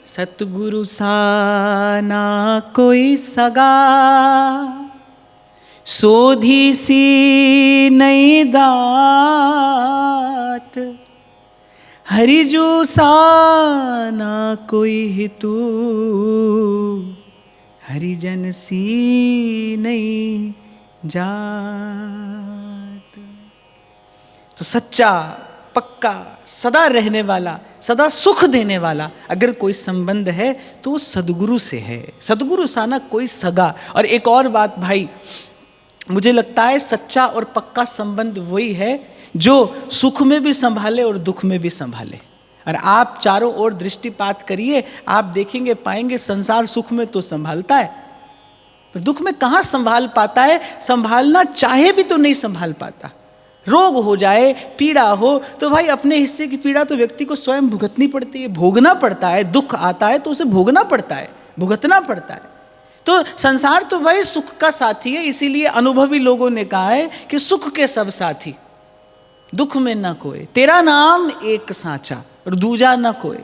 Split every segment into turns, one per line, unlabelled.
सतगुरु सा ना कोई सगा, सोधी सी नई दात, हरिजू सा ना कोई हितू, हरिजन सी नई जात। तो सच्चा, पक्का, सदा रहने वाला, सदा सुख देने वाला अगर कोई संबंध है तो वो सदगुरु से है। सदगुरु सा ना कोई सगा। और एक और बात भाई, मुझे लगता है सच्चा और पक्का संबंध वही है जो सुख में भी संभाले और दुख में भी संभाले। और आप चारों ओर दृष्टिपात करिए, आप देखेंगे पाएंगे संसार सुख में तो संभालता है, पर दुख में कहाँ संभाल पाता है। संभालना चाहे भी तो नहीं संभाल पाता। रोग हो जाए, पीड़ा हो, तो भाई अपने हिस्से की पीड़ा तो व्यक्ति को स्वयं भुगतनी पड़ती है, भोगना पड़ता है। दुख आता है तो उसे भोगना पड़ता है, भुगतना पड़ता है। तो संसार तो भाई सुख का साथी है, इसीलिए अनुभवी लोगों ने कहा है कि सुख के सब साथी, दुख में न कोई, तेरा नाम एक साचा और दूजा न कोई।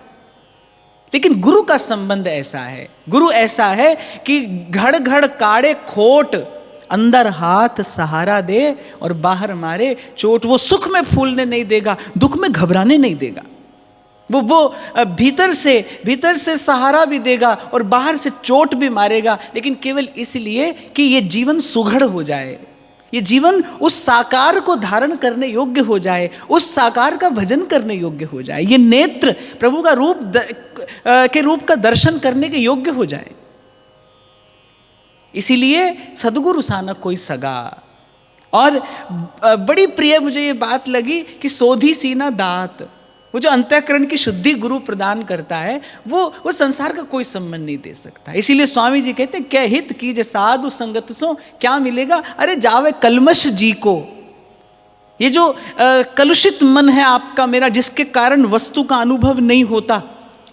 लेकिन गुरु का संबंध ऐसा है, गुरु ऐसा है कि घड़ घड़ काढ़े खोट, अंदर हाथ सहारा दे और बाहर मारे चोट। वो सुख में फूलने नहीं देगा, दुख में घबराने नहीं देगा। वो भीतर से सहारा भी देगा और बाहर से चोट भी मारेगा, लेकिन केवल इसलिए कि ये जीवन सुघड़ हो जाए, ये जीवन उस साकार को धारण करने योग्य हो जाए, उस साकार का भजन करने योग्य हो जाए, ये नेत्र प्रभु का रूप का दर्शन करने के योग्य हो जाए। इसीलिए सदगुरु सा ना कोई सगा। और बड़ी प्रिय मुझे ये बात लगी कि सोधी सी ना दात, वो जो अंतःकरण की शुद्धि गुरु प्रदान करता है, वो संसार का कोई संबंध नहीं दे सकता। इसीलिए स्वामी जी कहते हैं, क्या हित कीजे साधु संगत सो, क्या मिलेगा? अरे जावे कलमश जी को। ये जो कलुषित मन है आपका मेरा, जिसके कारण वस्तु का अनुभव नहीं होता,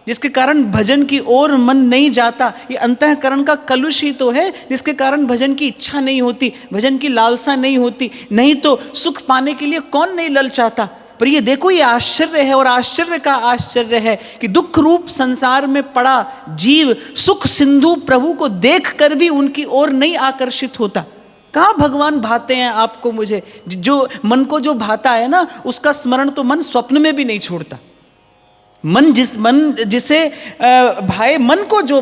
जिसके कारण भजन की ओर मन नहीं जाता, ये अंतःकरण का कलुष ही तो है, जिसके कारण भजन की इच्छा नहीं होती, भजन की लालसा नहीं होती। नहीं तो सुख पाने के लिए कौन नहीं ललचाता। पर ये देखो, ये आश्चर्य है, और आश्चर्य का आश्चर्य है कि दुख रूप संसार में पड़ा जीव सुख सिंधु प्रभु को देख कर भी उनकी ओर नहीं आकर्षित होता। कहाँ भगवान भाते हैं आपको मुझे? जो मन को जो भाता है ना, उसका स्मरण तो मन स्वप्न में भी नहीं छोड़ता। मन जिसे भाए, मन को जो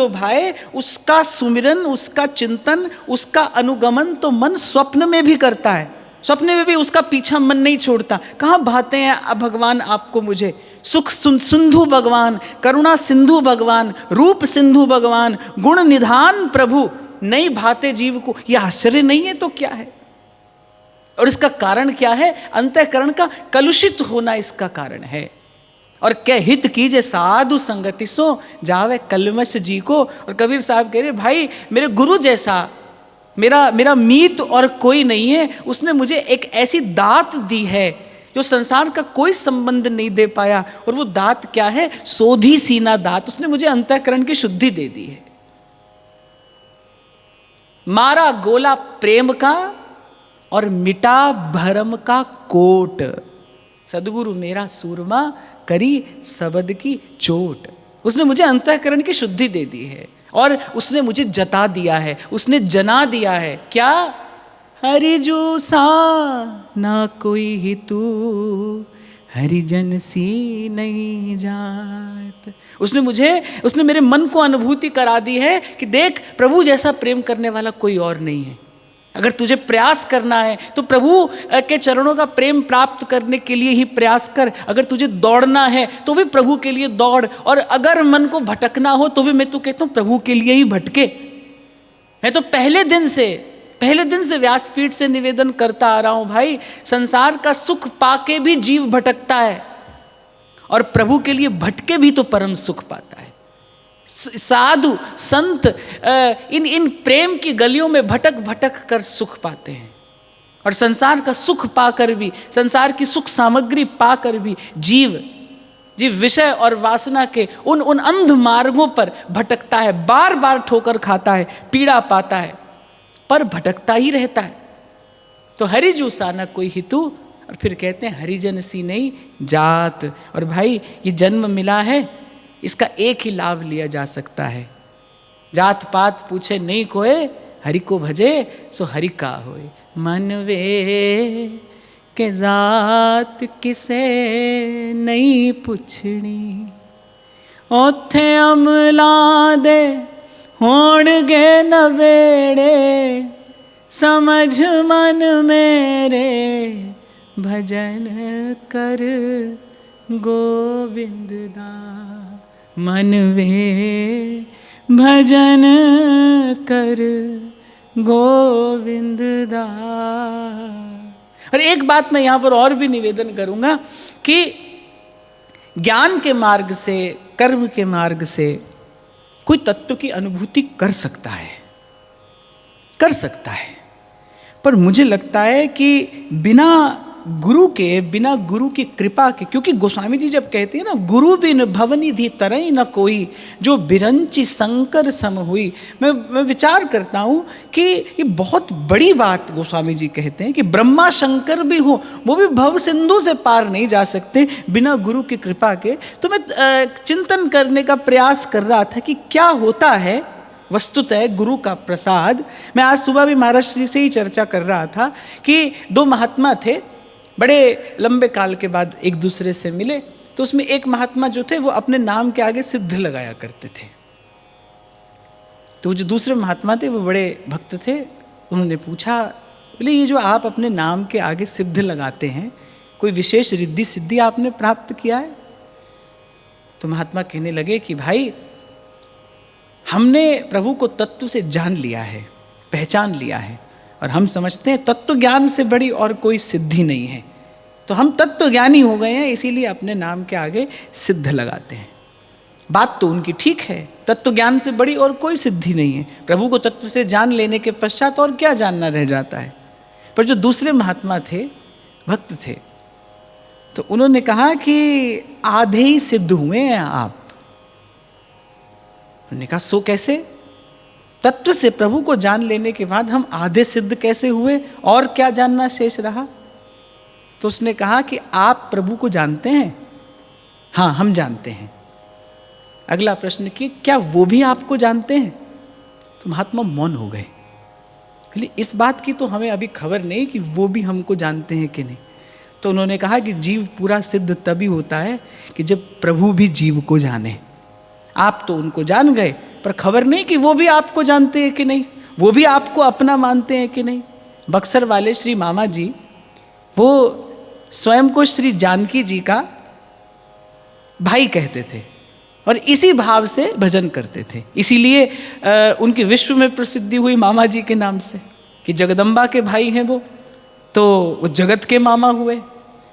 भाए उसका सुमिरन, उसका चिंतन, उसका अनुगमन तो मन स्वप्न में भी करता है, स्वप्न में भी उसका पीछा मन नहीं छोड़ता। कहाँ भाते हैं भगवान आपको मुझे? सुख सिंधु भगवान, करुणा सिंधु भगवान, रूप सिंधु भगवान, गुण निधान प्रभु नहीं भाते जीव को। यह आश्चर्य नहीं है तो क्या है? और इसका कारण क्या है? अंतःकरण का कलुषित होना इसका कारण है। और क्या हित कीजे साधु संगति सो, जावे कलमश जी को। और कबीर साहब कह रहे, भाई मेरे गुरु जैसा मेरा मीत और कोई नहीं है। उसने मुझे एक ऐसी दात दी है जो संसार का कोई संबंध नहीं दे पाया। और वो दात क्या है? सोधी सीना दात। उसने मुझे अंतःकरण की शुद्धि दे दी है। मारा गोला प्रेम का और मिटा भरम का कोट, सदगुरु मेरा सूरमा करी सबद की चोट। उसने मुझे अंतःकरण की शुद्धि दे दी है और उसने मुझे जता दिया है, उसने जना दिया है। क्या? हरिजू सा ना कोई हितू, हरिजन सी नहीं जात। उसने मेरे मन को अनुभूति करा दी है कि देख, प्रभु जैसा प्रेम करने वाला कोई और नहीं है। अगर तुझे प्रयास करना है तो प्रभु के चरणों का प्रेम प्राप्त करने के लिए ही प्रयास कर। अगर तुझे दौड़ना है तो भी प्रभु के लिए दौड़। और अगर मन को भटकना हो तो भी मैं तो कहता हूँ प्रभु के लिए ही भटके। मैं तो पहले दिन से व्यासपीठ से निवेदन करता आ रहा हूँ, भाई संसार का सुख पाके भी जीव भटकता है और प्रभु के लिए भटके भी तो परम सुख पाता है। साधु संत इन प्रेम की गलियों में भटक कर सुख पाते हैं। और संसार का सुख पाकर भी, संसार की सुख सामग्री पाकर भी जीव विषय और वासना के उन अंध मार्गों पर भटकता है, बार बार ठोकर खाता है, पीड़ा पाता है, पर भटकता ही रहता है। तो हरिजू सा न कोई हितू, और फिर कहते हैं हरिजन सी नहीं जात। और भाई ये जन्म मिला है इसका एक ही लाभ लिया जा सकता है। जात पात पूछे नहीं कोय, हरि को भजे सो हरि का होए। मन वे के जात किसे नहीं पुछनी, ओथे अमला दे होणगे नवेड़े, समझ मन मेरे भजन कर गोविंद दा। मन वे भजन कर गोविंद दा। और एक बात मैं यहाँ पर और भी निवेदन करूँगा कि ज्ञान के मार्ग से, कर्म के मार्ग से कोई तत्व की अनुभूति कर सकता है, कर सकता है, पर मुझे लगता है कि बिना गुरु के, बिना गुरु की कृपा के, क्योंकि गोस्वामी जी जब कहते हैं ना, गुरु बिन भवनिधि तरई न कोई, जो बिरंची शंकर सम हुई। मैं विचार करता हूँ कि ये बहुत बड़ी बात गोस्वामी जी कहते हैं कि ब्रह्मा शंकर भी हो, वो भी भव सिंधु से पार नहीं जा सकते बिना गुरु की कृपा के। तो मैं चिंतन करने का प्रयास कर रहा था कि क्या होता है वस्तुतः गुरु का प्रसाद। मैं आज सुबह भी महाराज श्री से ही चर्चा कर रहा था कि दो महात्मा थे, बड़े लंबे काल के बाद एक दूसरे से मिले। तो उसमें एक महात्मा जो थे वो अपने नाम के आगे सिद्ध लगाया करते थे। तो जो दूसरे महात्मा थे वो बड़े भक्त थे। उन्होंने पूछा, बोले ये जो आप अपने नाम के आगे सिद्ध लगाते हैं, कोई विशेष रिद्धि सिद्धि आपने प्राप्त किया है? तो महात्मा कहने लगे कि भाई हमने प्रभु को तत्व से जान लिया है, पहचान लिया है, और हम समझते हैं तत्व ज्ञान से बड़ी और कोई सिद्धि नहीं है। तो हम तत्व ज्ञानी हो गए हैं, इसीलिए अपने नाम के आगे सिद्ध लगाते हैं। बात तो उनकी ठीक है, तत्व ज्ञान से बड़ी और कोई सिद्धि नहीं है। प्रभु को तत्व से जान लेने के पश्चात और क्या जानना रह जाता है। पर जो दूसरे महात्मा थे, भक्त थे, तो उन्होंने कहा कि आधे ही सिद्ध हुए हैं आप। उन्होंने कहा सो कैसे? तत्व से प्रभु को जान लेने के बाद हम आधे सिद्ध कैसे हुए, और क्या जानना शेष रहा? तो उसने कहा कि आप प्रभु को जानते हैं? हाँ, हम जानते हैं। अगला प्रश्न कि क्या वो भी आपको जानते हैं? तो महात्मा मौन हो गए। इस बात की तो हमें अभी खबर नहीं कि वो भी हमको जानते हैं कि नहीं। तो उन्होंने कहा कि जीव पूरा सिद्ध तभी होता है कि जब प्रभु भी जीव को जाने। आप तो उनको जान गए, पर खबर नहीं कि वो भी आपको जानते हैं कि नहीं, वो भी आपको अपना मानते हैं कि नहीं। बक्सर वाले श्री मामा जी, वो स्वयं को श्री जानकी जी का भाई कहते थे और इसी भाव से भजन करते थे। इसीलिए उनकी विश्व में प्रसिद्धि हुई मामा जी के नाम से कि जगदम्बा के भाई हैं वो, तो वो जगत के मामा हुए।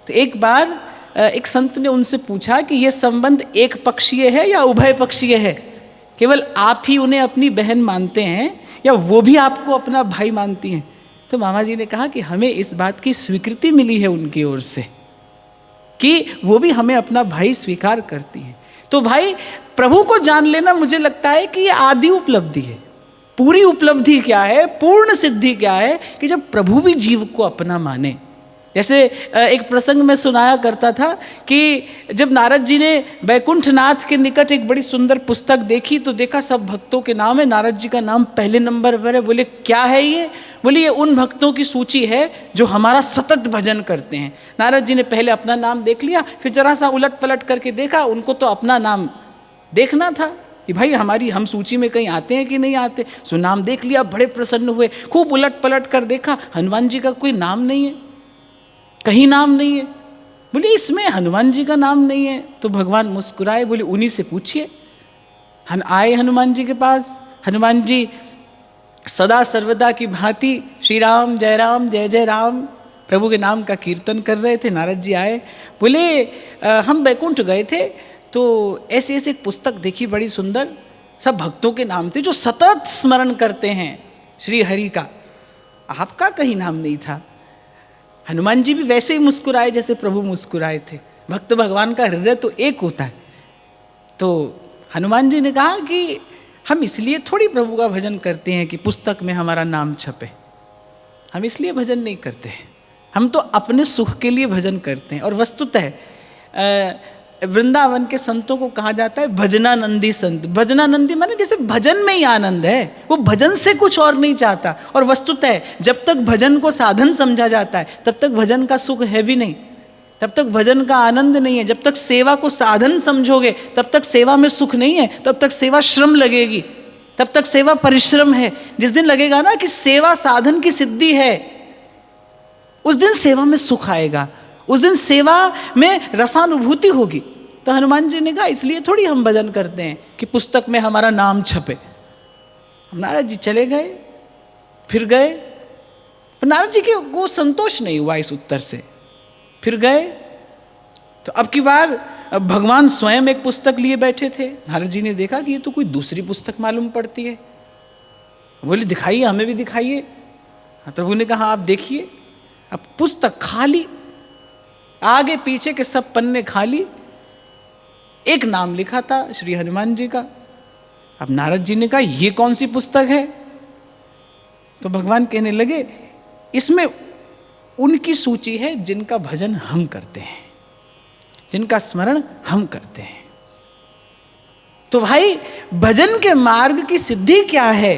तो एक बार एक संत ने उनसे पूछा कि ये संबंध एक पक्षीय है या उभय पक्षीय है? केवल आप ही उन्हें अपनी बहन मानते हैं या वो भी आपको अपना भाई मानती हैं? तो मामा जी ने कहा कि हमें इस बात की स्वीकृति मिली है उनकी ओर से कि वो भी हमें अपना भाई स्वीकार करती हैं। तो भाई प्रभु को जान लेना मुझे लगता है कि ये आदि उपलब्धि है। पूरी उपलब्धि क्या है, पूर्ण सिद्धि क्या है कि जब प्रभु भी जीव को अपना माने। जैसे एक प्रसंग में सुनाया करता था कि जब नारद जी ने वैकुंठनाथ के निकट एक बड़ी सुंदर पुस्तक देखी तो देखा सब भक्तों के नाम है, नारद जी का नाम पहले नंबर पर है। बोले क्या है ये? बोले ये उन भक्तों की सूची है जो हमारा सतत भजन करते हैं। नारद जी ने पहले अपना नाम देख लिया, फिर जरा सा उलट पलट करके देखा, उनको तो अपना नाम देखना था कि भाई हमारी हम सूची में कहीं आते हैं कि नहीं आते। सो नाम देख लिया, बड़े प्रसन्न हुए। खूब उलट पलट कर देखा, हनुमान जी का कोई नाम नहीं है, कहीं नाम नहीं है। बोले इसमें हनुमान जी का नाम नहीं है। तो भगवान मुस्कुराए, बोले उन्हीं से पूछिए। आए हनुमान जी के पास। हनुमान जी सदा सर्वदा की भांति श्री राम जय जय राम प्रभु के नाम का कीर्तन कर रहे थे। नारद जी आए, बोले हम बैकुंठ गए थे तो ऐसे ऐसे एक पुस्तक देखी बड़ी सुंदर, सब भक्तों के नाम थे जो सतत स्मरण करते हैं श्री हरि का, आपका कहीं नाम नहीं था। हनुमान जी भी वैसे ही मुस्कुराए जैसे प्रभु मुस्कुराए थे। भक्त भगवान का हृदय तो एक होता है। तो हनुमान जी ने कहा कि हम इसलिए थोड़ी प्रभु का भजन करते हैं कि पुस्तक में हमारा नाम छपे, हम इसलिए भजन नहीं करते हैं, हम तो अपने सुख के लिए भजन करते हैं। और वस्तुतः वृंदावन के संतों को कहा जाता है भजनानंदी संत। भजनानंदी माने जैसे भजन में ही आनंद है, वो भजन से कुछ और नहीं चाहता। और वस्तुतः जब तक भजन को साधन समझा जाता है तब तक भजन का सुख है भी नहीं, तब तक भजन का आनंद नहीं है। जब तक सेवा को साधन समझोगे तब तक सेवा में सुख नहीं है, तब तक सेवा श्रम लगेगी, तब तक सेवा परिश्रम है। जिस दिन लगेगा ना कि सेवा साधन की सिद्धि है, उस दिन सेवा में सुख आएगा, उस दिन सेवा में रसानुभूति होगी। तो हनुमान जी ने कहा इसलिए थोड़ी हम भजन करते हैं कि पुस्तक में हमारा नाम छपे। नारद जी चले गए, फिर गए, पर नारद जी को संतोष नहीं हुआ इस उत्तर से। फिर गए तो अब की बार भगवान स्वयं एक पुस्तक लिए बैठे थे। नारद जी ने देखा कि ये तो कोई दूसरी पुस्तक मालूम पड़ती है। बोले दिखाइए, हमें भी दिखाइए। प्रभु ने कहा आप देखिए, अब पुस्तक खाली, आगे पीछे के सब पन्ने खाली, एक नाम लिखा था श्री हनुमान जी का। अब नारद जी ने कहा ये कौन सी पुस्तक है? तो भगवान कहने लगे इसमें उनकी सूची है जिनका भजन हम करते हैं, जिनका स्मरण हम करते हैं। तो भाई भजन के मार्ग की सिद्धि क्या है?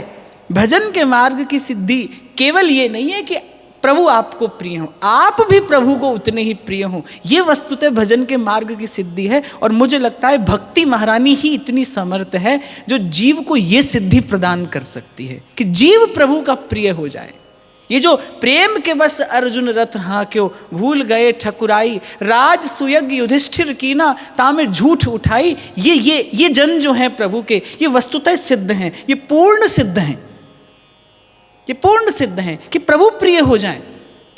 भजन के मार्ग की सिद्धि केवल ये नहीं है कि प्रभु आपको प्रिय हो, आप भी प्रभु को उतने ही प्रिय हो। ये वस्तुतः भजन के मार्ग की सिद्धि है। और मुझे लगता है भक्ति महारानी ही इतनी समर्थ है जो जीव को ये सिद्धि प्रदान कर सकती है कि जीव प्रभु का प्रिय हो जाए। ये जो प्रेम के बस अर्जुन रथ हाँ क्यों भूल गए ठकुराई, राज सुयज्ञ युधिष्ठिर कीना तामे झूठ उठाई, ये जन जो है प्रभु के, ये वस्तुतः सिद्ध हैं, ये पूर्ण सिद्ध हैं, ये पूर्ण सिद्ध हैं कि प्रभु प्रिय हो जाएं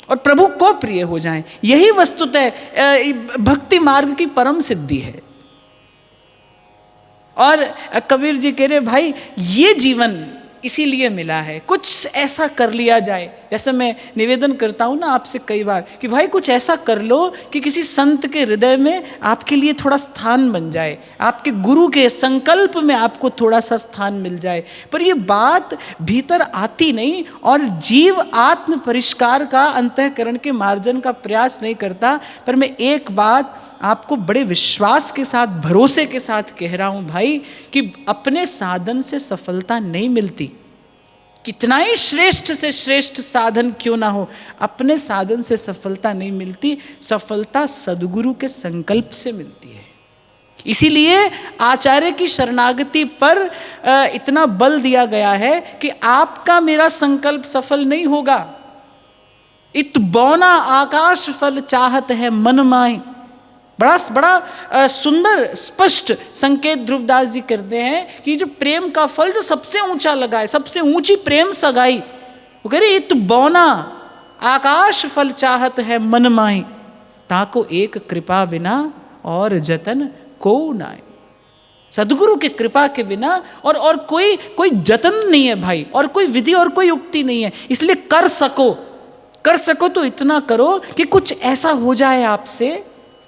और प्रभु को प्रिय हो जाएं। यही वस्तुतः भक्ति मार्ग की परम सिद्धि है। और कबीर जी कह रहे भाई ये जीवन इसीलिए मिला है, कुछ ऐसा कर लिया जाए। जैसे मैं निवेदन करता हूँ ना आपसे कई बार कि भाई कुछ ऐसा कर लो कि किसी संत के हृदय में आपके लिए थोड़ा स्थान बन जाए, आपके गुरु के संकल्प में आपको थोड़ा सा स्थान मिल जाए। पर ये बात भीतर आती नहीं और जीव आत्म परिष्कार का, अंतःकरण के मार्जन का प्रयास नहीं करता। पर मैं एक बात आपको बड़े विश्वास के साथ, भरोसे के साथ कह रहा हूं भाई कि अपने साधन से सफलता नहीं मिलती। कितना ही श्रेष्ठ से श्रेष्ठ साधन क्यों ना हो, अपने साधन से सफलता नहीं मिलती। सफलता सद्गुरु के संकल्प से मिलती है। इसीलिए आचार्य की शरणागति पर इतना बल दिया गया है कि आपका मेरा संकल्प सफल नहीं होगा। इत बौना आकाश फल चाहत है मन माई। बड़ा सुंदर स्पष्ट संकेत ध्रुवदास जी करते हैं कि जो प्रेम का फल जो सबसे ऊंचा लगा है, सबसे ऊंची प्रेम सगाई, वो कह रहे इत बौना आकाश फल चाहत है मन माही, ताको एक कृपा बिना और जतन को नाय। सदगुरु के कृपा के बिना और कोई जतन नहीं है भाई, और कोई विधि और कोई युक्ति नहीं है। इसलिए कर सको तो इतना करो कि कुछ ऐसा हो जाए आपसे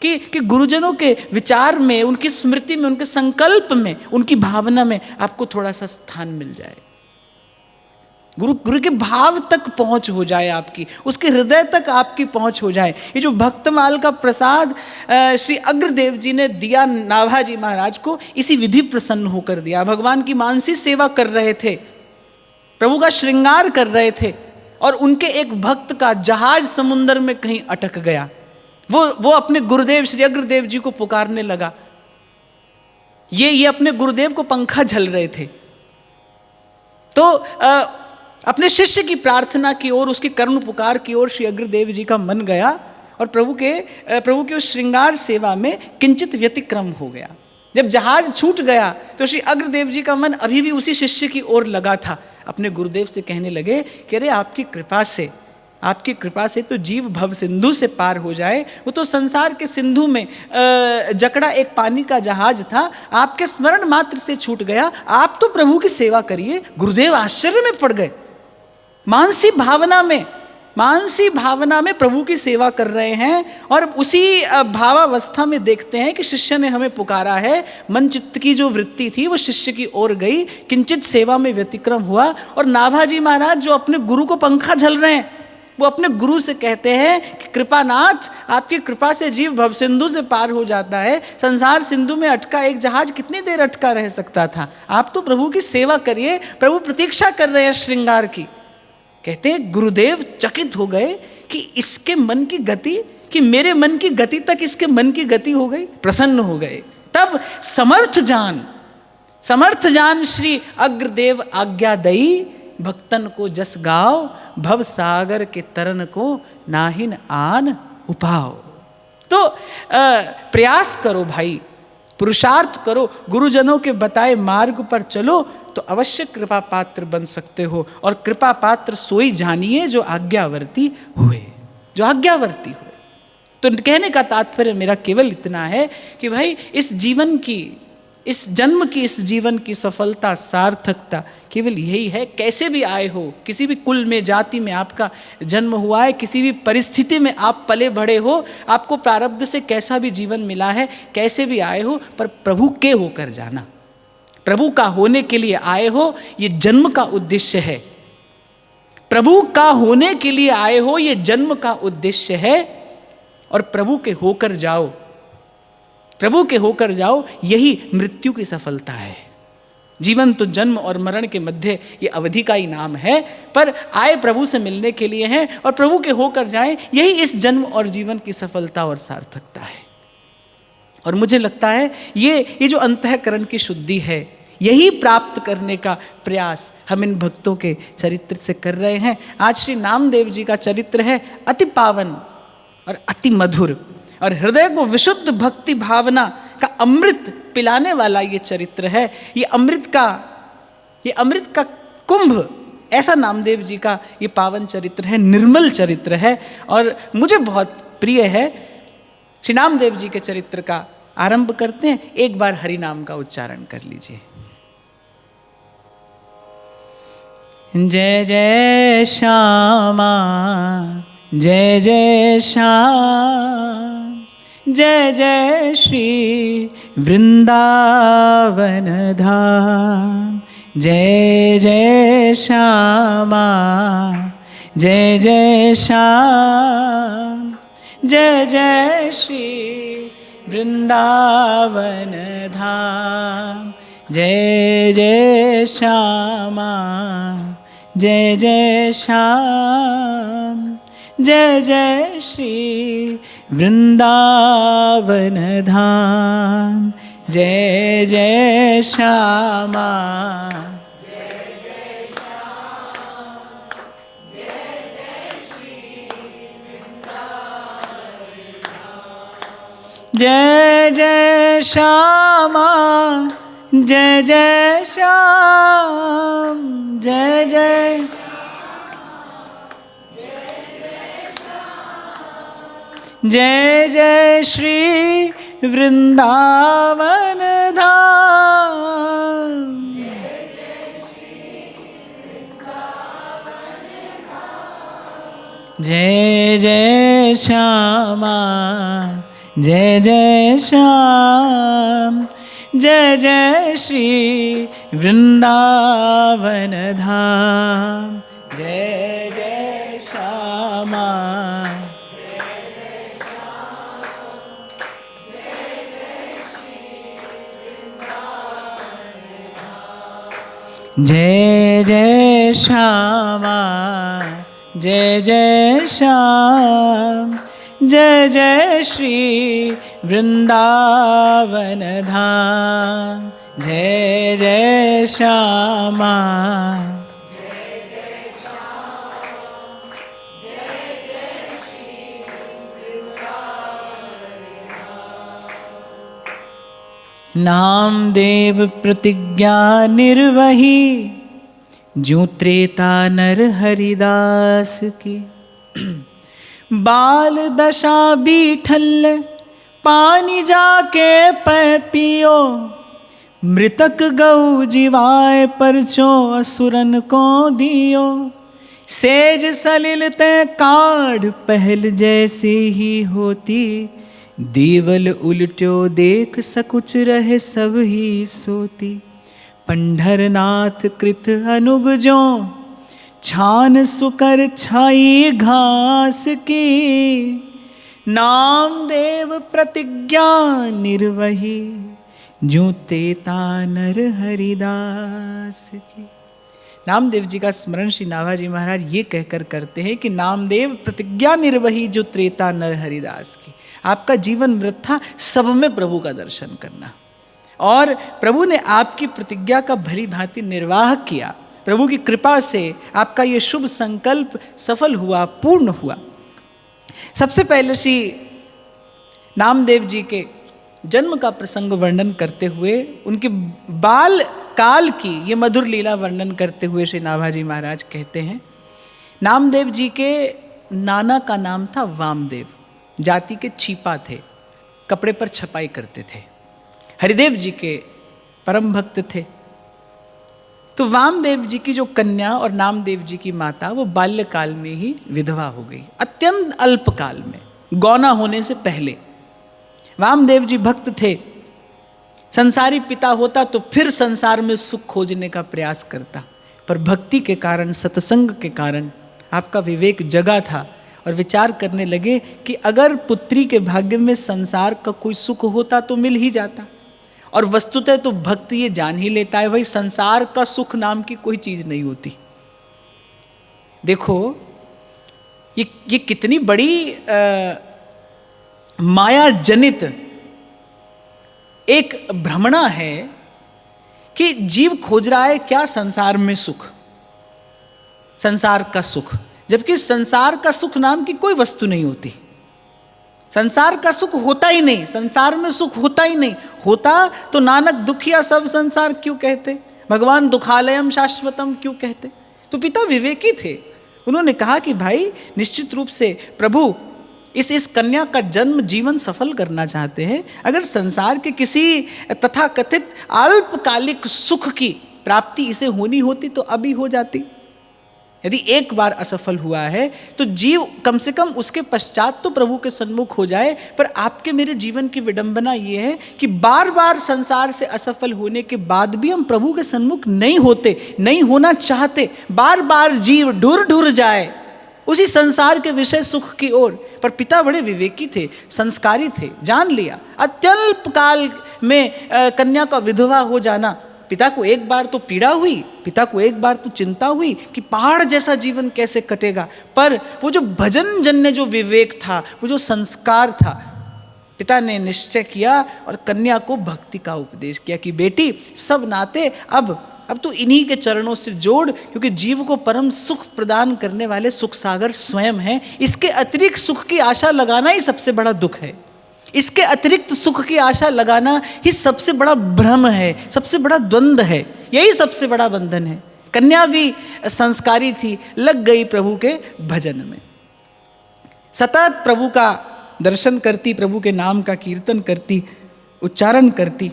कि गुरुजनों के विचार में, उनकी स्मृति में, उनके संकल्प में, उनकी भावना में आपको थोड़ा सा स्थान मिल जाए। गुरु के भाव तक पहुंच हो जाए आपकी, उसके हृदय तक आपकी पहुंच हो जाए। ये जो भक्तमाल का प्रसाद श्री अग्रदेव जी ने दिया नाभाजी महाराज को, इसी विधि प्रसन्न होकर दिया। भगवान की मानसी सेवा कर रहे थे, प्रभु का श्रृंगार कर रहे थे, और उनके एक भक्त का जहाज समुद्र में कहीं अटक गया। वो अपने गुरुदेव श्री अग्रदेव जी को पुकारने लगा। ये अपने गुरुदेव को पंखा झल रहे थे। तो अपने शिष्य की प्रार्थना की ओर, उसकी करुण पुकार की ओर श्री अग्रदेव जी का मन गया और प्रभु के उस श्रृंगार सेवा में किंचित व्यतिक्रम हो गया। जब जहाज छूट गया तो श्री अग्रदेव जी का मन अभी भी उसी शिष्य की ओर लगा था। अपने गुरुदेव से कहने लगे कि अरे आपकी कृपा से तो जीव भव सिंधु से पार हो जाए। वो तो संसार के सिंधु में जकड़ा एक पानी का जहाज था, आपके स्मरण मात्र से छूट गया। आप तो प्रभु की सेवा करिए। गुरुदेव आश्चर्य में पड़ गए। मानसी भावना में प्रभु की सेवा कर रहे हैं, और उसी भावावस्था में देखते हैं कि शिष्य ने हमें पुकारा है। मन चित्त की जो वृत्ति थी वो शिष्य की ओर गई, किंचित सेवा में व्यतिक्रम हुआ, और नाभाजी महाराज जो अपने गुरु को पंखा झल रहे हैं, वो अपने गुरु से कहते हैं कि कृपानाथ, आपकी कृपा से जीव भवसिंधु से पार हो जाता है। संसार सिंधु में अटका एक जहाज कितनी देर अटका रह सकता था। आप तो प्रभु की सेवा करिए, प्रभु प्रतीक्षा कर रहे हैं श्रृंगार की। कहते हैं गुरुदेव चकित हो गए कि इसके मन की गति, कि मेरे मन की गति तक इसके मन की गति हो गई। प्रसन्न हो गए। तब समर्थ जान श्री अग्रदेव आज्ञा दई, भक्तन को जस गाओ, भव सागर के तरन को नाहिन आन उपाओ। तो प्रयास करो भाई, पुरुषार्थ करो, गुरुजनों के बताए मार्ग पर चलो तो अवश्य कृपा पात्र बन सकते हो। और कृपा पात्र सोई जानिए जो आज्ञावर्ती हुए, जो आज्ञावर्ती हुए। तो कहने का तात्पर्य मेरा केवल इतना है कि भाई इस जीवन की, इस जन्म की, इस जीवन की सफलता, सार्थकता केवल यही है। कैसे भी आए हो, किसी भी कुल में, जाति में आपका जन्म हुआ है, किसी भी परिस्थिति में आप पले बढ़े हो, आपको प्रारब्ध से कैसा भी जीवन मिला है, कैसे भी आए हो, पर प्रभु के होकर जाना, प्रभु का होने के लिए आए हो, ये जन्म का उद्देश्य है। प्रभु का होने के लिए आए हो, ये जन्म का उद्देश्य है। और प्रभु के होकर जाओ, प्रभु के होकर जाओ, यही मृत्यु की सफलता है। जीवन तो जन्म और मरण के मध्य ये अवधि का ही नाम है, पर आए प्रभु से मिलने के लिए हैं और प्रभु के होकर जाएं, यही इस जन्म और जीवन की सफलता और सार्थकता है। और मुझे लगता है ये जो अंतःकरण की शुद्धि है, यही प्राप्त करने का प्रयास हम इन भक्तों के चरित्र से कर रहे हैं। आज श्री नामदेव जी का चरित्र है अति पावन और अति मधुर, और हृदय को विशुद्ध भक्ति भावना का अमृत पिलाने वाला ये चरित्र है। ये अमृत का कुंभ, ऐसा नामदेव जी का ये पावन चरित्र है, निर्मल चरित्र है। और मुझे बहुत प्रिय है। श्री नामदेव जी के चरित्र का आरंभ करते हैं। एक बार हरि नाम का उच्चारण कर लीजिए। जय जय श्यामा, जय जय श्याम, जय जय श्री वृंदावन धाम। जय जय श्यामा, जय जय श्याम, जय जय श्री वृंदावन धाम। जय जय श्यामा, जय जय श्याम, जय जय श्री वृंदावन धाम। जय जय श्यामा, जय जय श्याम, जय जय श्री वृंदावन धाम। जय जय श्यामा, जय जय श्याम, जय जय, जय जय श्री वृंदावन धाम। जय जय श्यामा, जय जय श्याम, जय जय श्री वृंदावन धाम। जय जय श्यामा, जय जय श्यामा, जय जय श्याम, जय जय श्री वृंदावन धाम। जय जय श्यामा, जय जय श्याम, जय जय श्री वृंदावन धाम। नामदेव प्रतिज्ञा निर्वही, ज्यों त्रेता नर हरिदास की। बाल दशा बीठल पानी जाके पै पियो, मृतक गौ जीवाए परचो असुरन को दियो। सेज सलिल ते काढ़ पहल जैसे ही होती, देवल उल्ट्यो देख सकुच रहे सब ही सोती। पंढरनाथ कृत अनुगजों छान सुकर छाई घास की, नामदेव प्रतिज्ञा निर्वही, जो तेता नर हरिदास की। नामदेव जी का स्मरण श्री नाभाजी महाराज ये कहकर करते हैं कि नामदेव प्रतिज्ञा निर्वही, जो त्रेता नर हरिदास की। आपका जीवन व्रत था सब में प्रभु का दर्शन करना, और प्रभु ने आपकी प्रतिज्ञा का भली भांति निर्वाह किया। प्रभु की कृपा से आपका ये शुभ संकल्प सफल हुआ, पूर्ण हुआ। सबसे पहले श्री नामदेव जी के जन्म का प्रसंग वर्णन करते हुए, उनके बाल काल की ये मधुर लीला वर्णन करते हुए श्री नाभाजी महाराज कहते हैं, नामदेव जी के नाना का नाम था वामदेव, जाति के छीपा थे, कपड़े पर छपाई करते थे, हरिदेव जी के परम भक्त थे। तो वामदेव जी की जो कन्या और नामदेव जी की माता, वो बाल्यकाल में ही विधवा हो गई, अत्यंत अल्पकाल में, गौना होने से पहले। वामदेव जी भक्त थे, संसारी पिता होता तो फिर संसार में सुख खोजने का प्रयास करता, पर भक्ति के कारण, सत्संग के कारण आपका विवेक जगा था और विचार करने लगे कि अगर पुत्री के भाग्य में संसार का कोई सुख होता तो मिल ही जाता, और वस्तुतः तो भक्त ये जान ही लेता है भाई संसार का सुख नाम की कोई चीज नहीं होती। देखो ये कितनी बड़ी माया जनित एक भ्रमणा है कि जीव खोज रहा है क्या संसार में सुख, संसार का सुख, जबकि संसार का सुख नाम की कोई वस्तु नहीं होती। संसार का सुख होता ही नहीं, संसार में सुख होता ही नहीं। होता तो नानक दुखिया सब संसार क्यों कहते, भगवान दुखालयम शाश्वतम क्यों कहते। तो पिता विवेकी थे, उन्होंने कहा कि भाई निश्चित रूप से प्रभु इस कन्या का जन्म जीवन सफल करना चाहते हैं, अगर संसार के किसी तथाकथित अल्पकालिक सुख की प्राप्ति इसे होनी होती तो अभी हो जाती। यदि एक बार असफल हुआ है तो जीव कम से कम उसके पश्चात तो प्रभु के सन्मुख हो जाए। पर आपके मेरे जीवन की विडंबना ये है कि बार बार संसार से असफल होने के बाद भी हम प्रभु के सन्मुख नहीं होते, नहीं होना चाहते। बार बार जीव ढुर ढुर जाए उसी संसार के विषय सुख की ओर। पर पिता बड़े विवेकी थे, संस्कारी थे, जान लिया अत्यल्प काल में कन्या का विधवा हो जाना। पिता को एक बार तो पीड़ा हुई, पिता को एक बार तो चिंता हुई कि पहाड़ जैसा जीवन कैसे कटेगा, पर वो जो भजन जन्य जो विवेक था, वो जो संस्कार था, पिता ने निश्चय किया और कन्या को भक्ति का उपदेश किया कि बेटी सब नाते अब तो इन्हीं के चरणों से जोड़, क्योंकि जीव को परम सुख प्रदान करने वाले सुख सागर स्वयं हैं। इसके अतिरिक्त सुख की आशा लगाना ही सबसे बड़ा दुख है, इसके अतिरिक्त सुख की आशा लगाना ही सबसे बड़ा भ्रम है, सबसे बड़ा द्वंद्व है, यही सबसे बड़ा बंधन है। कन्या भी संस्कारी थी, लग गई प्रभु के भजन में, सतत प्रभु का दर्शन करती, प्रभु के नाम का कीर्तन करती, उच्चारण करती,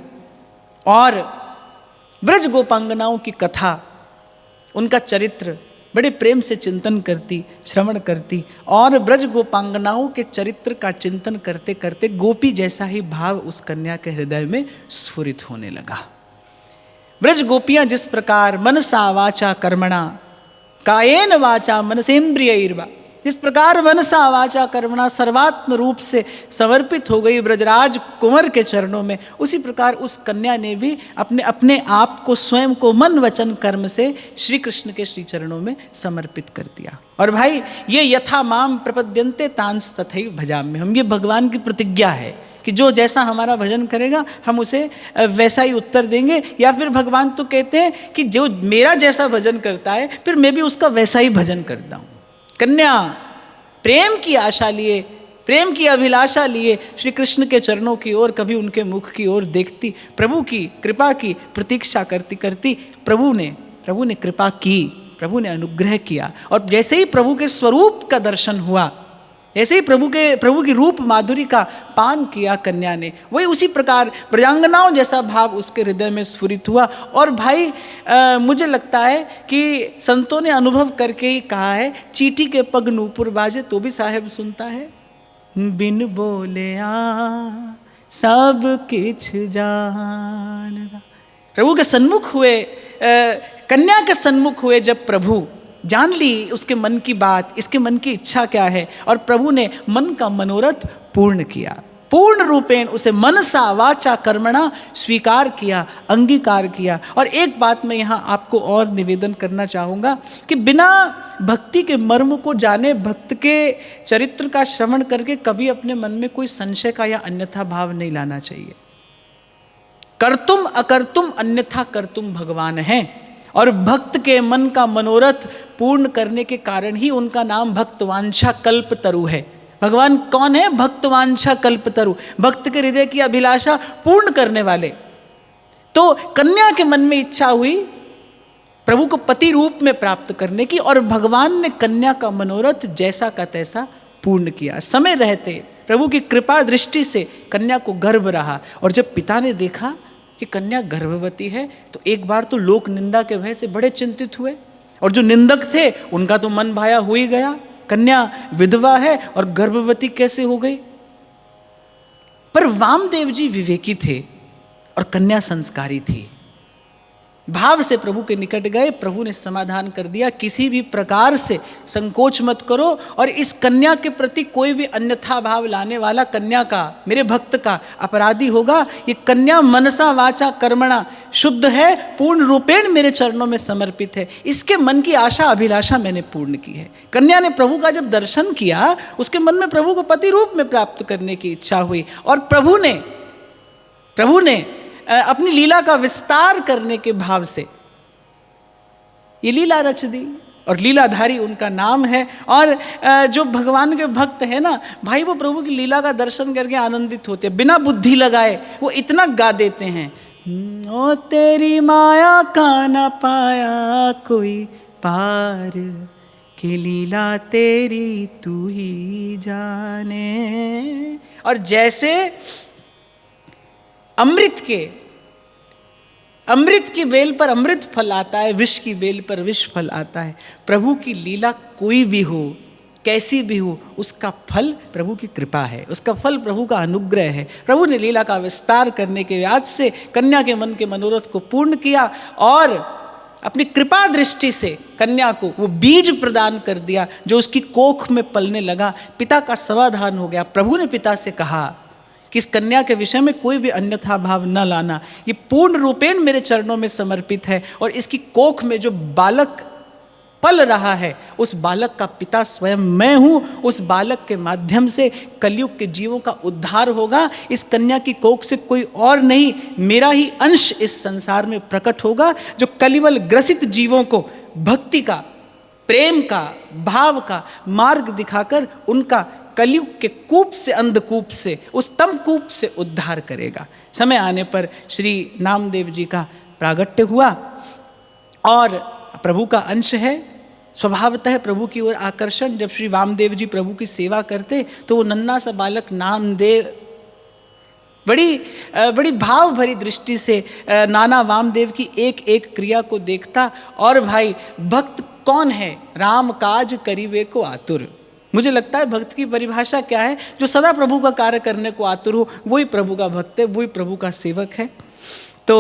और ब्रज गोपांगनाओं की कथा, उनका चरित्र बड़े प्रेम से चिंतन करती, श्रवण करती, और ब्रज गोपांगनाओं के चरित्र का चिंतन करते करते गोपी जैसा ही भाव उस कन्या के हृदय में स्फुरित होने लगा। ब्रज गोपियां जिस प्रकार मनसा वाचा कर्मणा कायेन वाचा मनसेन्द्रियैर्वा, जिस प्रकार मनसा वाचा कर्मणा सर्वात्म रूप से समर्पित हो गई ब्रजराज कुंवर के चरणों में, उसी प्रकार उस कन्या ने भी अपने आप को, स्वयं को मन वचन कर्म से श्री कृष्ण के श्री चरणों में समर्पित कर दिया। और भाई ये यथा माम प्रपद्यन्ते तांस तथैव भजाम्यहम्, हम, ये भगवान की प्रतिज्ञा है कि जो जैसा हमारा भजन करेगा हम उसे वैसा ही उत्तर देंगे। या फिर भगवान तो कहते हैं कि जो मेरा जैसा भजन करता है फिर मैं भी उसका वैसा ही भजन करता हूँ। कन्या प्रेम की आशा लिए, प्रेम की अभिलाषा लिए श्री कृष्ण के चरणों की ओर, कभी उनके मुख की ओर देखती, प्रभु की कृपा की प्रतीक्षा करती करती प्रभु ने कृपा की, प्रभु ने अनुग्रह किया। और जैसे ही प्रभु के स्वरूप का दर्शन हुआ, ऐसे ही प्रभु की रूप माधुरी का पान किया कन्या ने, वही उसी प्रकार प्रजांगनाओं जैसा भाव उसके हृदय में स्फुरित हुआ। और भाई मुझे लगता है कि संतों ने अनुभव करके ही कहा है, चींटी के पग नूपुर बाजे तो भी साहेब सुनता है, बिन बोले सब किछ जान। प्रभु के सन्मुख हुए, कन्या के सन्मुख हुए जब प्रभु जान ली उसके मन की बात, इसके मन की इच्छा क्या है, और प्रभु ने मन का मनोरथ पूर्ण किया। पूर्ण रूपेण उसे मनसा वाचा कर्मणा स्वीकार किया, अंगीकार किया। और एक बात मैं यहाँ आपको और निवेदन करना चाहूँगा कि बिना भक्ति के मर्म को जाने, भक्त के चरित्र का श्रवण करके कभी अपने मन में कोई संशय का या अन्यथा भाव नहीं लाना चाहिए। कर्तुम अकर्तुम अन्यथा कर्तुम भगवान है, और भक्त के मन का मनोरथ पूर्ण करने के कारण ही उनका नाम भक्तवांछा कल्पतरु है। भगवान कौन है? भक्तवांछा कल्पतरु, भक्त के हृदय की अभिलाषा पूर्ण करने वाले। तो कन्या के मन में इच्छा हुई प्रभु को पति रूप में प्राप्त करने की, और भगवान ने कन्या का मनोरथ जैसा का तैसा पूर्ण किया। समय रहते प्रभु की कृपा दृष्टि से कन्या को गर्भ रहा, और जब पिता ने देखा कि कन्या गर्भवती है तो एक बार तो लोक निंदा के भय से बड़े चिंतित हुए, और जो निंदक थे उनका तो मन भाया हो ही गया, कन्या विधवा है और गर्भवती कैसे हो गई। पर वामदेव जी विवेकी थे और कन्या संस्कारी थी। भाव से प्रभु के निकट गए, प्रभु ने समाधान कर दिया, किसी भी प्रकार से संकोच मत करो, और इस कन्या के प्रति कोई भी अन्यथा भाव लाने वाला कन्या का, मेरे भक्त का अपराधी होगा। ये कन्या मनसा वाचा कर्मणा शुद्ध है, पूर्ण रूपेण मेरे चरणों में समर्पित है, इसके मन की आशा अभिलाषा मैंने पूर्ण की है। कन्या ने प्रभु का जब दर्शन किया, उसके मन में प्रभु को पति रूप में प्राप्त करने की इच्छा हुई, और प्रभु ने अपनी लीला का विस्तार करने के भाव से ये लीला रच दी, और लीलाधारी उनका नाम है। और जो भगवान के भक्त है ना भाई, वो प्रभु की लीला का दर्शन करके आनंदित होते हैं, बिना बुद्धि लगाए वो इतना गा देते हैं, ओ तेरी माया का ना पाया कोई पार, कि लीला तेरी तू ही जाने। और जैसे अमृत की बेल पर अमृत फल आता है, विष की बेल पर विष फल आता है। प्रभु की लीला कोई भी हो, कैसी भी हो, उसका फल प्रभु की कृपा है, उसका फल प्रभु का अनुग्रह है। प्रभु ने लीला का विस्तार करने के व्याज से कन्या के मन के मनोरथ को पूर्ण किया, और अपनी कृपा दृष्टि से कन्या को वो बीज प्रदान कर दिया जो उसकी कोख में पलने लगा। पिता का समाधान हो गया। प्रभु ने पिता से कहा कि इस कन्या के विषय में कोई भी अन्यथा भाव न लाना, ये पूर्ण रूपेण मेरे चरणों में समर्पित है, और इसकी कोख में जो बालक पल रहा है उस बालक का पिता स्वयं मैं हूं। उस बालक के माध्यम से कलयुग के जीवों का उद्धार होगा। इस कन्या की कोख से कोई और नहीं, मेरा ही अंश इस संसार में प्रकट होगा, जो कलिवल ग्रसित जीवों को भक्ति का, प्रेम का, भाव का मार्ग दिखाकर उनका कलयुग के कूप से, अंधकूप से, उस तम कूप से उद्धार करेगा। समय आने पर श्री नामदेव जी का प्रागट्य हुआ, और प्रभु का अंश है, स्वभावतः प्रभु की ओर आकर्षण। जब श्री वामदेव जी प्रभु की सेवा करते तो वो नन्हा सा बालक नामदेव बड़ी भाव भरी दृष्टि से नाना वामदेव की एक एक क्रिया को देखता। और भाई, भक्त कौन है? राम काज करीबे को आतुर। मुझे लगता है भक्त की परिभाषा क्या है? जो सदा प्रभु का कार्य करने को आतुर हो, वही प्रभु का भक्त है, वही प्रभु का सेवक है। तो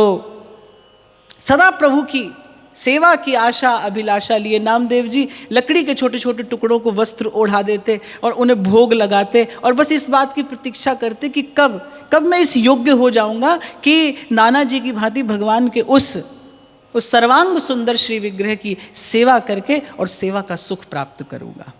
सदा प्रभु की सेवा की आशा अभिलाषा लिए नामदेव जी लकड़ी के छोटे छोटे टुकड़ों को वस्त्र ओढ़ा देते और उन्हें भोग लगाते, और बस इस बात की प्रतीक्षा करते कि कब मैं इस योग्य हो जाऊंगा कि नाना जी की भांति भगवान के उस सर्वांग सुंदर श्री विग्रह की सेवा करके और सेवा का सुख प्राप्त करूंगा।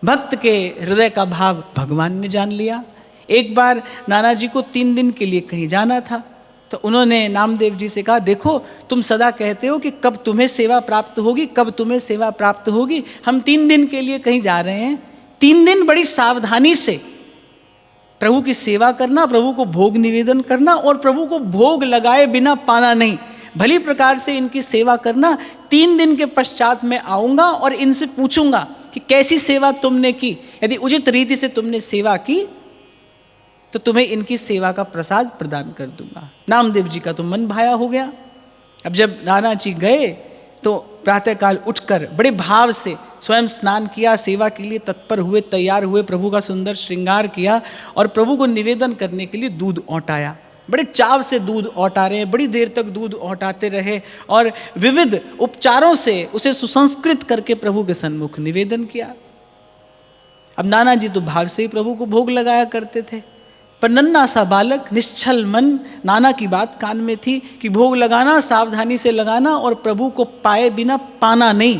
भक्त के हृदय का भाव भगवान ने जान लिया। एक बार नाना जी को 3 दिन के लिए कहीं जाना था, तो उन्होंने नामदेव जी से कहा, देखो तुम सदा कहते हो कि कब तुम्हें सेवा प्राप्त होगी, कब तुम्हें सेवा प्राप्त होगी, हम 3 दिन के लिए कहीं जा रहे हैं। 3 दिन बड़ी सावधानी से प्रभु की सेवा करना, प्रभु को भोग निवेदन करना, और प्रभु को भोग लगाए बिना पाना नहीं, भली प्रकार से इनकी सेवा करना। 3 दिन के पश्चात मैं आऊँगा और इनसे पूछूंगा कि कैसी सेवा तुमने की। यदि उचित रीति से तुमने सेवा की तो तुम्हें इनकी सेवा का प्रसाद प्रदान कर दूंगा। नामदेव जी का तो मन भाया हो गया। अब जब नाना जी गए तो प्रातःकाल उठकर बड़े भाव से स्वयं स्नान किया, सेवा के लिए तत्पर हुए, तैयार हुए, प्रभु का सुंदर श्रृंगार किया और प्रभु को निवेदन करने के लिए दूध औटाया। बड़े चाव से दूध औटा रहे, बड़ी देर तक दूध औटाते रहे और विविध उपचारों से उसे सुसंस्कृत करके प्रभु के सन्मुख निवेदन किया। अब नाना जी तो भाव से ही प्रभु को भोग लगाया करते थे, पर नन्हा सा बालक निश्चल मन, नाना की बात कान में थी कि भोग लगाना सावधानी से लगाना और प्रभु को पाए बिना पाना नहीं।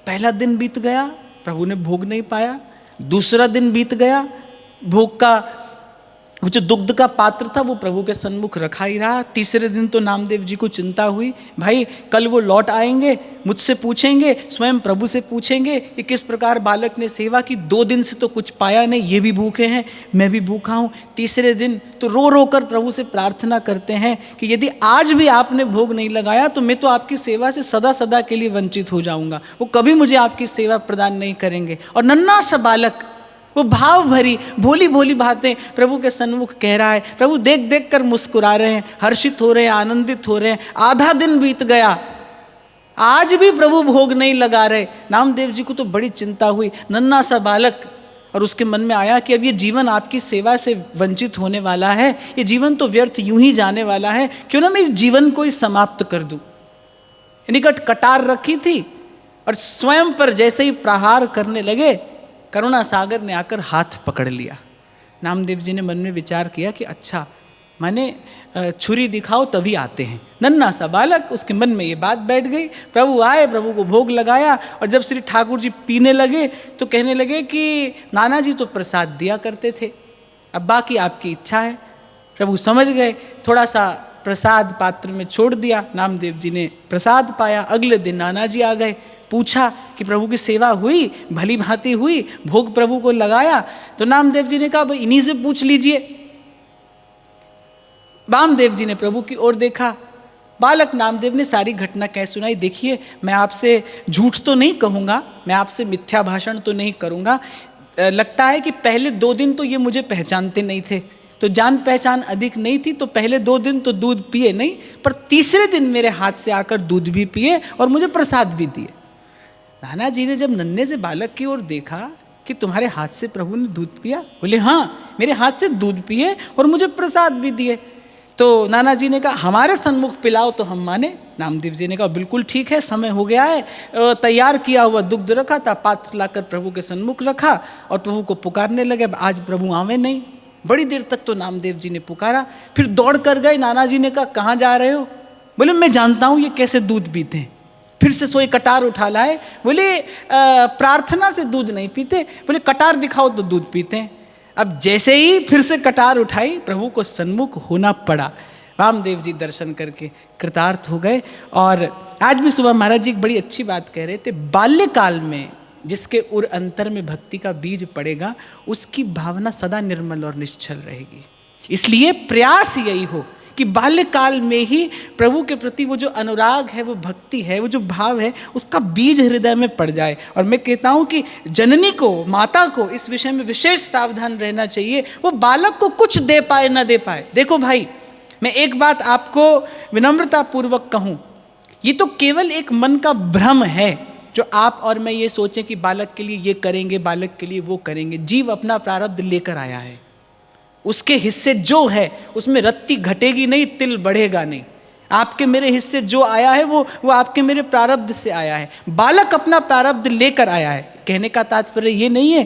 पहला दिन बीत गया, प्रभु ने भोग नहीं पाया। दूसरा दिन बीत गया, भोग का वो जो दुग्ध का पात्र था वो प्रभु के सन्मुख रखा ही रहा। तीसरे दिन तो नामदेव जी को चिंता हुई, भाई कल वो लौट आएंगे, मुझसे पूछेंगे, स्वयं प्रभु से पूछेंगे कि किस प्रकार बालक ने सेवा की। 2 दिन से तो कुछ पाया नहीं, ये भी भूखे हैं, मैं भी भूखा हूँ। तीसरे दिन तो रो रो कर प्रभु से प्रार्थना करते हैं कि यदि आज भी आपने भोग नहीं लगाया तो मैं तो आपकी सेवा से सदा सदा के लिए वंचित हो जाऊंगा, वो कभी मुझे आपकी सेवा प्रदान नहीं करेंगे। और नन्हा सा बालक वो भाव भरी भोली भोली बातें प्रभु के सन्मुख कह रहा है। प्रभु देख देख कर मुस्कुरा रहे हैं, हर्षित हो रहे हैं, आनंदित हो रहे हैं। आधा दिन बीत गया, आज भी प्रभु भोग नहीं लगा रहे। नामदेव जी को तो बड़ी चिंता हुई, नन्हा सा बालक, और उसके मन में आया कि अब ये जीवन आपकी सेवा से वंचित होने वाला है, ये जीवन तो व्यर्थ यूं ही जाने वाला है, क्यों ना मैं इस जीवन को ही समाप्त कर दूं। निकट कटार रखी थी और स्वयं पर जैसे ही प्रहार करने लगे, करुणा सागर ने आकर हाथ पकड़ लिया। नामदेव जी ने मन में विचार किया कि अच्छा, माने छुरी दिखाओ तभी आते हैं। नन्हा सा बालक, उसके मन में ये बात बैठ गई। प्रभु आए, प्रभु को भोग लगाया, और जब श्री ठाकुर जी पीने लगे तो कहने लगे कि नाना जी तो प्रसाद दिया करते थे, अब बाकी आपकी इच्छा है। प्रभु समझ गए, थोड़ा सा प्रसाद पात्र में छोड़ दिया। नामदेव जी ने प्रसाद पाया। अगले दिन नाना जी आ गए, पूछा कि प्रभु की सेवा हुई, भली भांति हुई, भोग प्रभु को लगाया? तो नामदेव जी ने कहा भाई इन्हीं से पूछ लीजिए। वामदेव जी ने प्रभु की ओर देखा। बालक नामदेव ने सारी घटना कह सुनाई। देखिए, मैं आपसे झूठ तो नहीं कहूँगा, मैं आपसे मिथ्या भाषण तो नहीं करूँगा। लगता है कि पहले 2 दिन तो ये मुझे पहचानते नहीं थे, तो जान पहचान अधिक नहीं थी, तो पहले 2 दिन तो दूध पिए नहीं, पर तीसरे दिन मेरे हाथ से आकर दूध भी पिए और मुझे प्रसाद भी दिए। नाना जी ने जब नन्हे से बालक की ओर देखा कि तुम्हारे हाथ से प्रभु ने दूध पिया, बोले हाँ, मेरे हाथ से दूध पिए और मुझे प्रसाद भी दिए। तो नाना जी ने कहा हमारे सन्मुख पिलाओ तो हम माने। नामदेव जी ने कहा बिल्कुल ठीक है, समय हो गया है। तैयार किया हुआ दुग्ध रखा था, पात्र लाकर प्रभु के सन्मुख रखा और प्रभु को पुकारने लगे। आज प्रभु आवे नहीं। बड़ी देर तक तो नामदेव जी ने पुकारा, फिर दौड़ कर गए। नाना जी ने कहा कहाँ जा रहे हो? बोले मैं जानता हूँ ये कैसे दूध पीते हैं। फिर से सोई कटार उठा लाए, बोले प्रार्थना से दूध नहीं पीते, बोले कटार दिखाओ तो दूध पीते हैं। अब जैसे ही फिर से कटार उठाई, प्रभु को सन्मुख होना पड़ा। वामदेव जी दर्शन करके कृतार्थ हो गए। और आज भी सुबह महाराज जी एक बड़ी अच्छी बात कह रहे थे, बाल्यकाल में जिसके उर अंतर में भक्ति का बीज पड़ेगा, उसकी भावना सदा निर्मल और निश्चल रहेगी। इसलिए प्रयास यही हो कि बाल्यकाल में ही प्रभु के प्रति वो जो अनुराग है, वो भक्ति है, वो जो भाव है, उसका बीज हृदय में पड़ जाए। और मैं कहता हूँ कि जननी को, माता को इस विषय में विशेष सावधान रहना चाहिए। वो बालक को कुछ दे पाए ना दे पाए। देखो भाई, मैं एक बात आपको विनम्रता पूर्वक कहूँ, ये तो केवल एक मन का भ्रम है जो आप और मैं ये सोचें कि बालक के लिए ये करेंगे, बालक के लिए वो करेंगे। जीव अपना प्रारब्ध लेकर आया है, उसके हिस्से जो है उसमें रत्ती घटेगी नहीं, तिल बढ़ेगा नहीं। आपके मेरे हिस्से जो आया है वो आपके मेरे प्रारब्ध से आया है। बालक अपना प्रारब्ध लेकर आया है। कहने का तात्पर्य ये नहीं है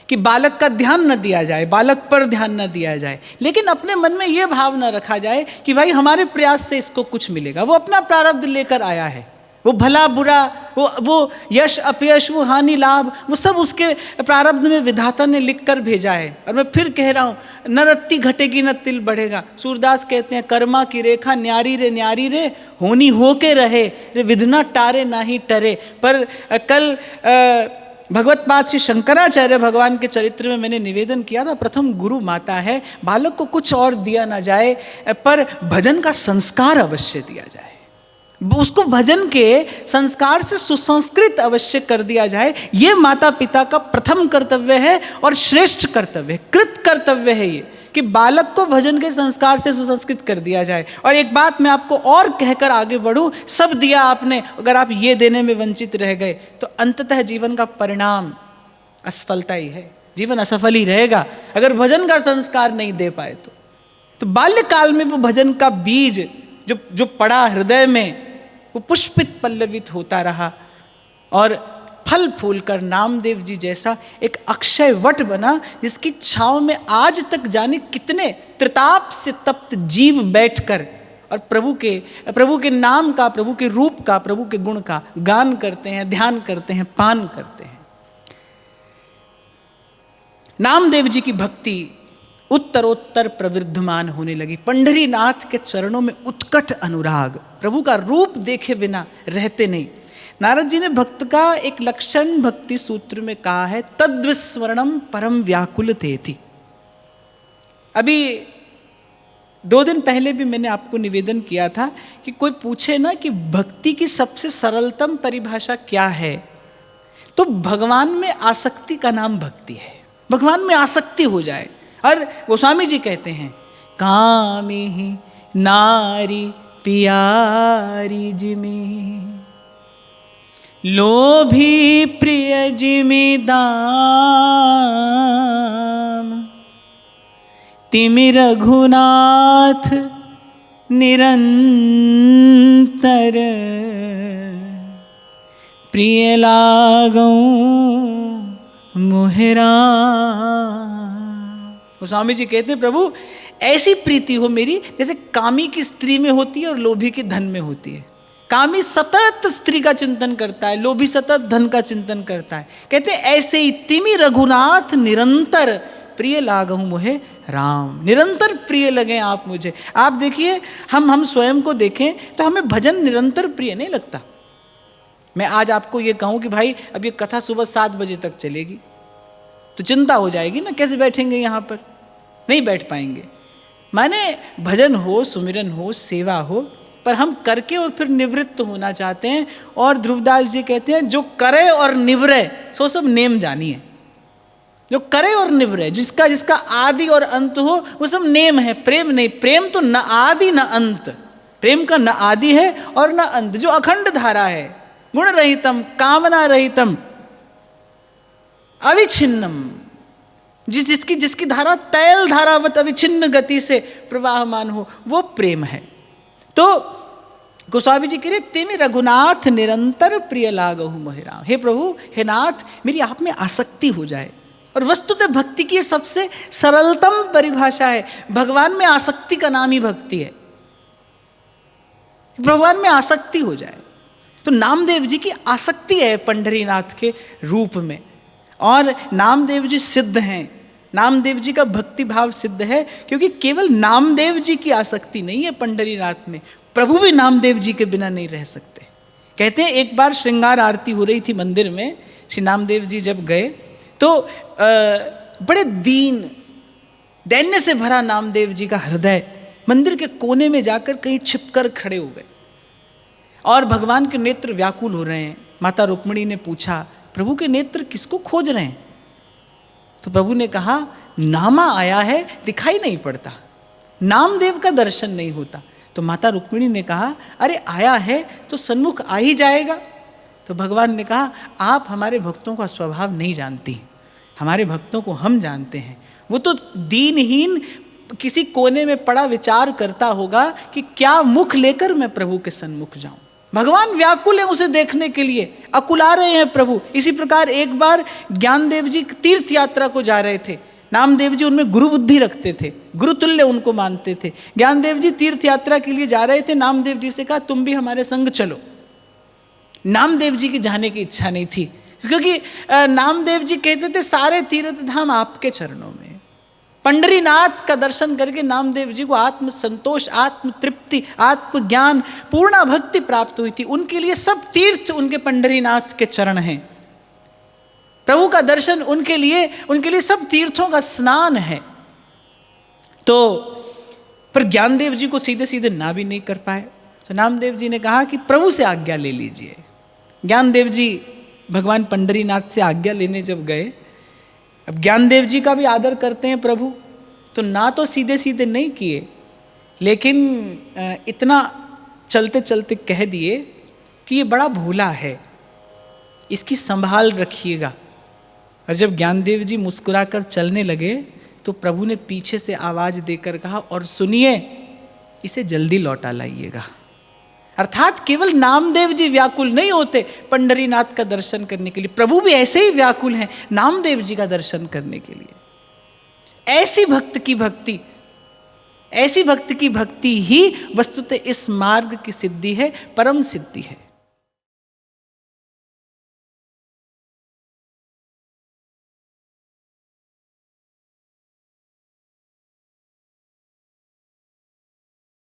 कि बालक का ध्यान न दिया जाए, बालक पर ध्यान न दिया जाए, लेकिन अपने मन में ये भाव न रखा जाए कि भाई हमारे प्रयास से इसको कुछ मिलेगा। वो अपना प्रारब्ध लेकर आया है, वो भला बुरा, वो यश अपयश, वो हानि लाभ, वो सब उसके प्रारब्ध में विधाता ने लिख कर भेजा है। और मैं फिर कह रहा हूँ, न रत्ती घटेगी न तिल बढ़ेगा। सूरदास कहते हैं कर्मा की रेखा न्यारी रे होनी हो के रहे रे विधना टारे ना ही टरे। पर कल भगवत पाद श्री शंकराचार्य भगवान के चरित्र में मैंने निवेदन किया था, प्रथम गुरु माता है, बालक को कुछ और दिया ना जाए, पर भजन का संस्कार अवश्य दिया जाए, उसको भजन के संस्कार से सुसंस्कृत अवश्य कर दिया जाए। ये माता पिता का प्रथम कर्तव्य है और श्रेष्ठ कर्तव्य है, कृत कर्तव्य है ये, कि बालक को भजन के संस्कार से सुसंस्कृत कर दिया जाए। और एक बात मैं आपको और कहकर आगे बढ़ूं, सब दिया आपने, अगर आप ये देने में वंचित रह गए तो अंततः जीवन का परिणाम असफलता ही है, जीवन असफल ही रहेगा अगर भजन का संस्कार नहीं दे पाए तो। तो बाल्यकाल में वो भजन का बीज जो जो पड़ा हृदय में, वो पुष्पित पल्लवित होता रहा और फल फूल कर नामदेव जी जैसा एक अक्षय वट बना, जिसकी छांव में आज तक जाने कितने त्रिताप से तप्त जीव बैठकर और प्रभु के नाम का, प्रभु के रूप का, प्रभु के गुण का गान करते हैं, ध्यान करते हैं, पान करते हैं। नामदेव जी की भक्ति उत्तरोत्तर प्रवृद्धमान होने लगी। पंढरीनाथ के चरणों में उत्कट अनुराग, प्रभु का रूप देखे बिना रहते नहीं। नारद जी ने भक्त का एक लक्षण भक्ति सूत्र में कहा है, तद्विस्मरणम परम व्याकुल तेति। अभी 2 दिन पहले भी मैंने आपको निवेदन किया था कि कोई पूछे ना कि भक्ति की सबसे सरलतम परिभाषा क्या है, तो भगवान में आसक्ति का नाम भक्ति है। भगवान में आसक्ति हो जाए। और गोस्वामी जी कहते हैं, कामी ही नारी पियारी जिमी, लोभी प्रिय जिमी दाम, तिमि रघुनाथ निरंतर, प्रिय लागऊं मोहरा। गोस्वामी जी कहते हैं, प्रभु ऐसी प्रीति हो मेरी जैसे कामी की स्त्री में होती है और लोभी के धन में होती है। कामी सतत स्त्री का चिंतन करता है, लोभी सतत धन का चिंतन करता है। कहते हैं ऐसे ही तिमि रघुनाथ निरंतर, प्रिय लागहु मोहे राम। निरंतर प्रिय लगे आप मुझे। आप देखिए, हम स्वयं को देखें तो हमें भजन निरंतर प्रिय नहीं लगता। मैं आज आपको ये कहूं कि भाई अब ये कथा सुबह 7 बजे तक चलेगी, तो चिंता हो जाएगी ना, कैसे बैठेंगे यहाँ पर, नहीं बैठ पाएंगे। माने भजन हो, सुमिरन हो, सेवा हो, पर हम करके और फिर निवृत्त होना चाहते हैं। और ध्रुवदास जी कहते हैं, जो करे और निवरे सो सब नेम जानिए। जो करे और निवरे, जिसका जिसका आदि और अंत हो, वो सब नेम है, प्रेम नहीं। प्रेम तो न आदि न अंत, प्रेम का न आदि है और न अंत, जो अखंड धारा है, गुण रहितम कामना रहितम अविच्छिन्नम, जिसकी धारा तैल धारावत अविच्छिन्न गति से प्रवाहमान हो, वो प्रेम है। तो गोस्वामी जी कह रहे, तिमि रघुनाथ निरंतर प्रिय लागहु मोहि राम। हे प्रभु, हे नाथ, मेरी आप में आसक्ति हो जाए। और वस्तुतः भक्ति की सबसे सरलतम परिभाषा है, भगवान में आसक्ति का नाम ही भक्ति है। भगवान में आसक्ति हो जाए। तो नामदेव जी की आसक्ति है पंढरीनाथ के रूप में, और नामदेव जी सिद्ध हैं। नामदेव जी का भक्ति भाव सिद्ध है, क्योंकि केवल नामदेव जी की आसक्ति नहीं है पंढरीनाथ में, प्रभु भी नामदेव जी के बिना नहीं रह सकते। कहते हैं एक बार श्रृंगार आरती हो रही थी मंदिर में, श्री नामदेव जी जब गए तो बड़े दैन्य से भरा नामदेव जी का हृदय मंदिर के कोने में जाकर कहीं छिपकर खड़े हो गए, और भगवान के नेत्र व्याकुल हो रहे हैं। माता रुक्मिणी ने पूछा, प्रभु के नेत्र किसको खोज रहे हैं? तो प्रभु ने कहा, नामा आया है, दिखाई नहीं पड़ता, नामदेव का दर्शन नहीं होता। तो माता रुक्मिणी ने कहा, अरे आया है तो सन्मुख आ ही जाएगा। तो भगवान ने कहा, आप हमारे भक्तों का स्वभाव नहीं जानती, हमारे भक्तों को हम जानते हैं। वो तो दीनहीन किसी कोने में पड़ा विचार करता होगा कि क्या मुख लेकर मैं प्रभु के सन्मुख जाऊं। भगवान व्याकुल है उसे देखने के लिए, अकुला रहे हैं प्रभु। इसी प्रकार एक बार ज्ञानदेव जी तीर्थ यात्रा को जा रहे थे। नामदेव जी उनमें गुरु बुद्धि रखते थे, गुरुतुल्य उनको मानते थे। ज्ञानदेव जी तीर्थ यात्रा के लिए जा रहे थे, नामदेव जी से कहा, तुम भी हमारे संग चलो। नामदेव जी की जाने की इच्छा नहीं थी, क्योंकि नामदेव जी कहते थे, सारे तीर्थ धाम आपके चरणों में। पंढरीनाथ का दर्शन करके नामदेव जी को आत्म संतोष, आत्म तृप्ति, आत्म ज्ञान, पूर्ण भक्ति प्राप्त हुई थी। उनके लिए सब तीर्थ उनके पंढरीनाथ के चरण हैं। प्रभु का दर्शन उनके लिए सब तीर्थों का स्नान है। तो पर ज्ञानदेव जी को सीधे सीधे ना भी नहीं कर पाए, तो नामदेव जी ने कहा कि प्रभु से आज्ञा ले लीजिए। ज्ञानदेव जी भगवान पंढरीनाथ से आज्ञा लेने जब गए, अब ज्ञानदेव जी का भी आदर करते हैं प्रभु, तो ना तो सीधे सीधे नहीं किए, लेकिन इतना चलते चलते कह दिए कि ये बड़ा भोला है, इसकी संभाल रखिएगा। और जब ज्ञानदेव जी मुस्कुराकर चलने लगे तो प्रभु ने पीछे से आवाज देकर कहा, और सुनिए, इसे जल्दी लौटा लाइएगा। अर्थात केवल नामदेव जी व्याकुल नहीं होते पंढरीनाथ का दर्शन करने के लिए, प्रभु भी ऐसे ही व्याकुल हैं नामदेव जी का दर्शन करने के लिए। ऐसी भक्त की भक्ति, ऐसी भक्त की भक्ति ही वस्तुतः इस मार्ग की सिद्धि है, परम सिद्धि है।